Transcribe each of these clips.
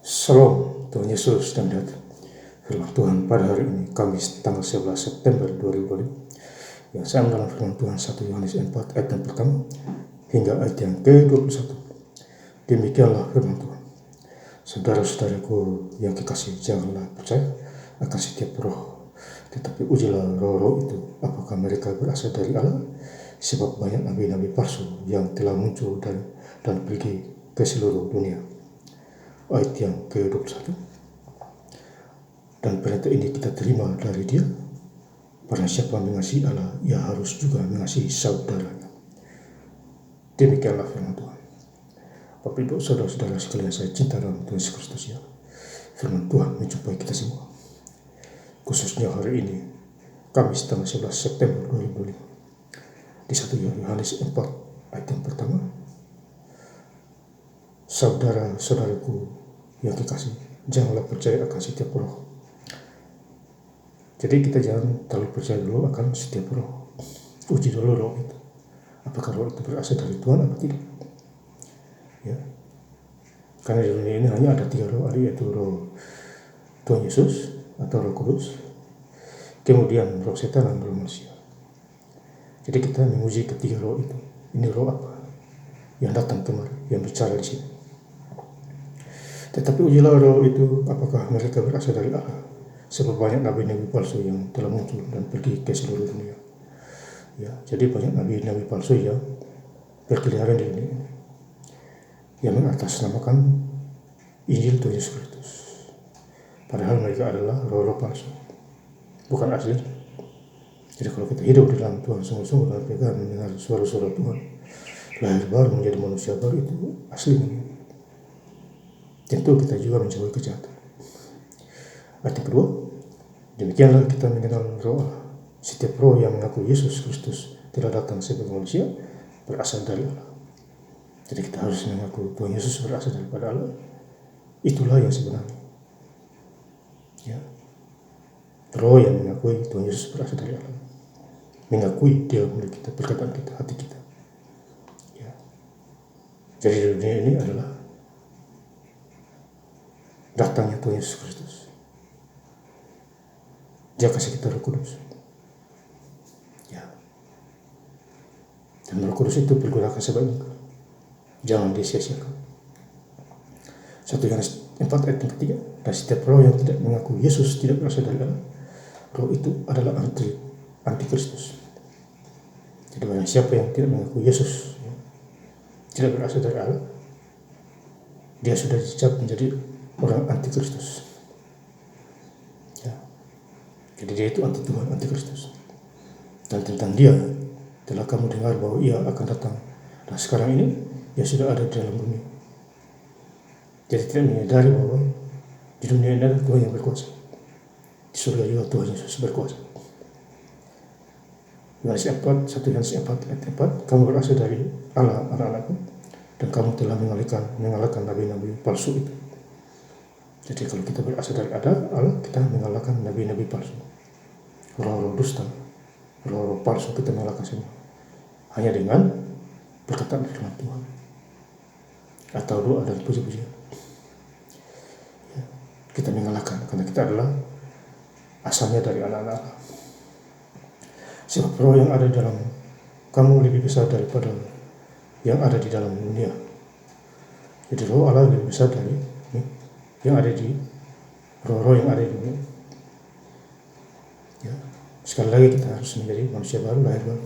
Shalom, Tuhan Yesus dan Datuk. Firman Tuhan pada hari ini, Kamis tanggal 11 September 2020. Yang saya dalam firman Tuhan 1 Yohanes 4 ayat yang pertama hingga ayat yang ke-21. Demikianlah firman Tuhan. Saudara-saudaraku yang kekasih, janganlah percaya akan setiap roh, tetapi ujilah roh-roh itu, apakah mereka berasal dari Allah, sebab banyak nabi-nabi palsu yang telah muncul dan pergi ke seluruh dunia. Ayat yang ke-21. Dan perintah ini kita terima dari Dia, barang siapa mengasihi Allah, ia harus juga mengasihi saudaranya. Demikianlah firman Tuhan. Bapak Ibu, saudara-saudara sekalian saya cinta dalam Tuhan Yesus Kristus ya. Firman Tuhan menjumpai kita semua. Khususnya hari ini, Kamis tanggal 11 September 2005. Di 1 Yohanes 4 ayat yang pertama. Saudara-saudaraku yang kekasih, janganlah percaya akan setiap roh. Jadi kita jangan terlalu percaya dulu akan setiap roh. Uji dulu roh itu. Apakah roh itu berasal dari Tuhan atau tidak? Ya. Karena di dunia ini hanya ada 3 roh, yaitu roh Tuhan Yesus atau roh kudus, kemudian roh setan dan roh manusia. Jadi kita menguji ketiga roh itu. Ini roh apa yang datang kemari, yang bicara di sini. Tetapi ujilah roh itu, apakah mereka berasal dari Allah. Sebab banyak nabi-nabi palsu yang telah muncul dan pergi ke seluruh dunia. Ya, jadi banyak nabi-nabi palsu yang berkeliaran di dunia ini, yang mengatasnamakan Injil Tuhan Yesus Kristus. Padahal mereka adalah roh-roh palsu, bukan asli. Jadi kalau kita hidup di dalam Tuhan sungguh-sungguh dalam pegangan mendengar suara-suara Tuhan, lahir baru menjadi manusia baru, itu aslinya. Tentu kita juga menjauhi kejahatan. Ayat yang kedua, demikianlah kita mengenal roh Allah. Setiap roh yang mengaku Yesus Kristus telah datang sebagai manusia berasal dari Allah. Jadi kita harus mengaku Tuhan Yesus berasal daripada Allah. Itulah yang sebenarnya. Ya. Roh yang mengakui Tuhan Yesus berasal dari Allah, mengakui Dia milik kita, perkataan kita, hati kita. Ya. Jadi dunia ini adalah datangnya Tuhan Yesus Kristus. Dia kasih kita Roh Kudus. Ya. Dan Roh Kudus itu pergunakan sebaik, jangan disia-siakan. 1 Yohanes 4 ayat yang ketiga. Dan setiap roh yang tidak mengaku Yesus tidak berasal dari Allah, roh itu adalah antikristus. Jadi barang siapa yang tidak mengaku Yesus tidak berasal dari Allah, dia sudah dicap menjadi orang antikristus. Ya. Jadi dia itu anti Tuhan, antikristus. Dan tentang dia telah kamu dengar bahwa ia akan datang. Dan sekarang ini ia sudah ada di dalam dunia. Jadi tidak menyadari bahwa di dunia ini ada Tuhan yang berkuasa. Di surga juga Tuhan Yesus berkuasa. Yohanes 4, 1 Yohanes 4 ayat 4, kamu berasal dari Allah, anak-anakku, dan kamu telah mengalahkan nabi-nabi palsu itu. Jadi kalau kita berasal dari Allah, kita mengalahkan nabi-nabi palsu. Roh-roh dusta, roh-roh palsu kita mengalahkan semua. Hanya dengan perkataan firman Tuhan atau doa dan puji-pujian. Ya, kita mengalahkan karena kita adalah asalnya dari anak-anak Allah. Sebab roh yang ada dalam kamu lebih besar daripada yang ada di dalam dunia. Jadi roh Allah lebih besar dari yang ada di roh-roh yang ada di dunia. Ya. Sekali lagi kita harus menjadi manusia baru, lahir baru.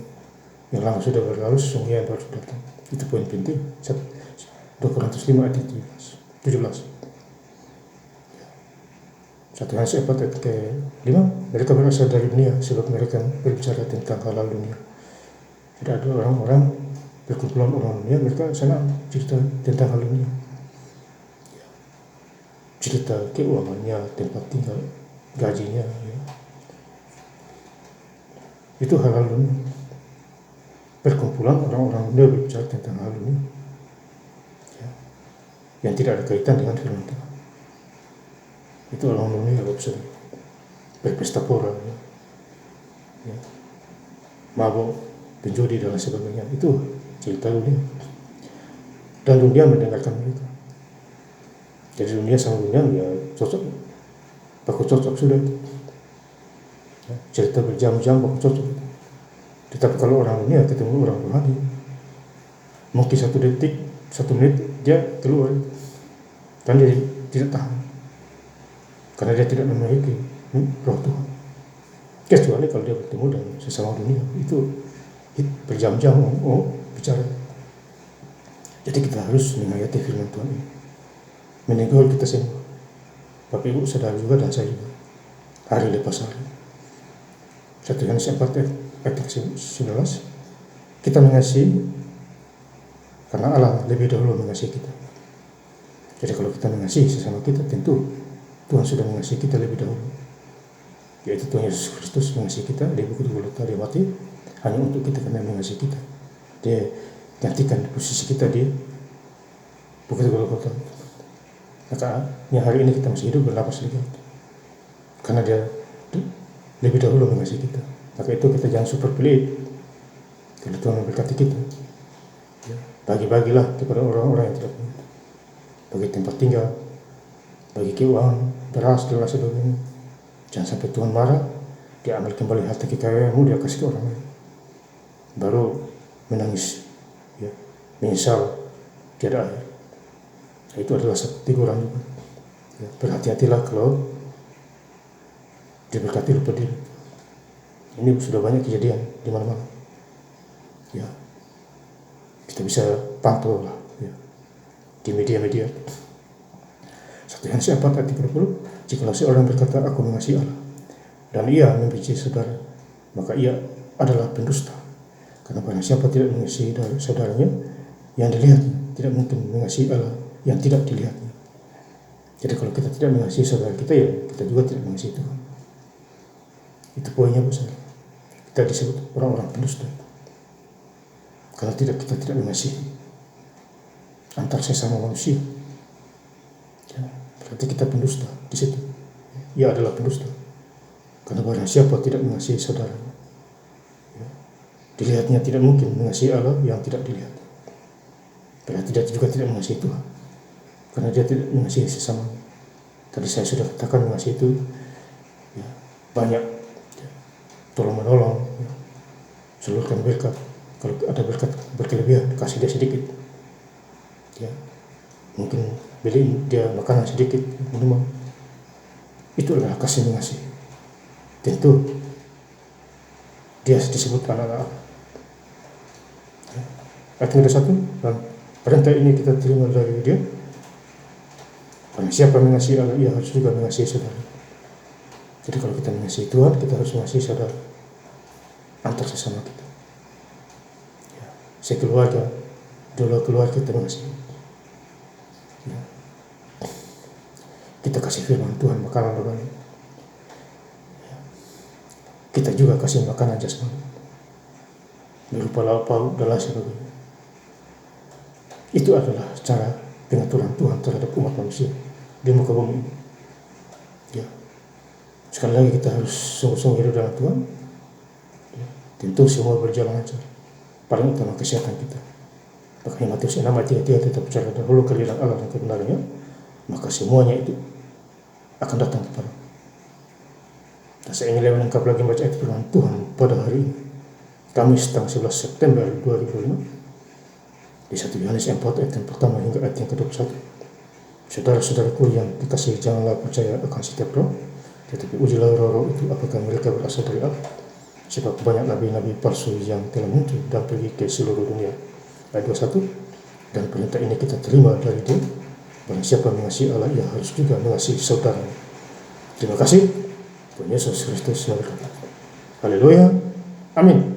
Yang lama sudah berlalu, sesungguhnya yang baru datang. Itu poin penting. 2 Korintus 5 ayat 17. 1 Yohanes 4 ayat ke-5, mereka berasal dari dunia sebab mereka berbicara tentang hal dunia. Tidak ada orang-orang berkumpulan orang dunia, mereka senang cerita tentang hal dunia. Cerita keuangannya, tempat tinggal, gajinya, ya. Itu hal-hal dunia. Perkumpulan orang-orang dunia berbicara tentang hal dunia, ya, yang tidak ada kaitan dengan firman Tuhan. Itu orang dunia bisa berpesta pora, ya. Ya. Mabuk, penjudi dan sebagainya. Itu cerita dunia. Dan dunia mendengarkan mereka. Jadi dunia sama dunia ya cocok, baku cocok sudah itu. Cerita berjam-jam baku cocok. Tetapi kalau orang dunia ketemu orang rohani, mungkin 1 detik, 1 menit dia keluar, dan dia tidak tahan, karena dia tidak memiliki roh Tuhan. Kecuali kalau dia bertemu dengan sesama dunia, itu berjam-jam bicara. Jadi kita harus menghayati firman Tuhan ini, menegur kita semua, Bapak Ibu saudara juga dan saya juga, hari lepas hari. 1 Yohanes 4 ayat 19, kita mengasihi karena Allah lebih dahulu mengasihi kita. Jadi kalau kita mengasihi sesama kita, tentu Tuhan sudah mengasihi kita lebih dahulu, yaitu Tuhan Yesus Kristus mengasihi kita. Dia begitu Golgota, dia mati hanya untuk kita karena mengasihi kita. Dia gantikan posisi kita di bukit Golgota. Makanya hari ini kita masih hidup bernapas lagi, karena dia lebih dahulu mengasihi kita. Maka itu kita jangan super pelit. Kalau Tuhan memberkati kita, bagi-bagilah kepada orang-orang yang tidak punya, bagi tempat tinggal, bagi keuangan, beras, dan sebagainya. Jangan sampai Tuhan marah, dia ambil kembali harta kekayaanmu, dia kasih ke orang lain, baru menangis, menyesal tiada akhir. Itu adalah satu teguran juga. Berhati-hatilah kalau diberkati lupa diri. Ini sudah banyak kejadian di mana-mana. Kita bisa pantau lah di media-media. 1 Yohanes 4 ayat 30, jikalau seorang berkata aku mengasihi Allah dan ia membenci saudara, maka ia adalah pendusta. Karena barang siapa tidak mengasihi saudaranya yang dilihatnya, tidak mungkin mengasihi Allah yang tidak dilihatnya. Jadi kalau kita tidak mengasihi saudara kita, ya kita juga tidak mengasihi Tuhan. Itu poinnya besar. Kita disebut orang-orang pendusta kalau kita tidak mengasihi antar sesama manusia. Berarti kita pendusta di situ. Ia adalah pendusta. Karena barang siapa tidak mengasihi saudaranya, dilihatnya tidak mungkin mengasihi Allah yang tidak dilihat. Berarti dia juga tidak mengasihi Tuhan, karena dia tidak mengasihi sesama. Tadi saya sudah katakan mengasihi itu banyak, tolong menolong, seluruhkan berkat. Kalau ada berkat berkelebihan, kasih dia sedikit. Mungkin beli dia makanan sedikit, minuman. Itu adalah kasih mengasihi. Tentu dia disebut anak-anak. Ayat 1, dan perintah ini kita terima dari dia, karena siapa mengasihi Allah, ia harus juga mengasihi saudara. Jadi kalau kita mengasihi Tuhan, kita harus mengasihi saudara antar sesama kita. Sekeluarga, dua keluarga kita mengasihi. Kita kasih firman Tuhan, makanan rohani. Kita juga kasih makanan jasmani, berupa lauk pauk dan lain sebagainya. Itu adalah cara pengaturan Tuhan terhadap umat manusia di muka bumi ini. Sekali lagi kita harus sungguh-sungguh hidup dalam Tuhan. Tentu semua berjalan lancar. Paling utama kesehatan kita. Makanya Matius 6 ayat 33, tetap bicara dahulu kerajaan Allah dan kebenarannya, maka semuanya itu akan datang kepada. Dan saya ingin menangkap lagi baca ayat firman Tuhan pada hari ini, Kamis tanggal 11 September 2005, di 1 Yohanes 4 ayat yang pertama hingga ayat yang ke-21. Saudara-saudaraku yang dikasihi, janganlah percaya akan setiap roh, tetapi ujilah roh-roh itu apakah mereka berasal dari Allah. Sebab banyak nabi-nabi palsu yang telah muncul dan pergi ke seluruh dunia. Ayat 21, dan perintah ini kita terima dari dia, barang siapa mengasihi Allah, ia harus juga mengasihi saudaranya. Terima kasih. Tuhan Yesus Kristus memberkati. Haleluya. Amin.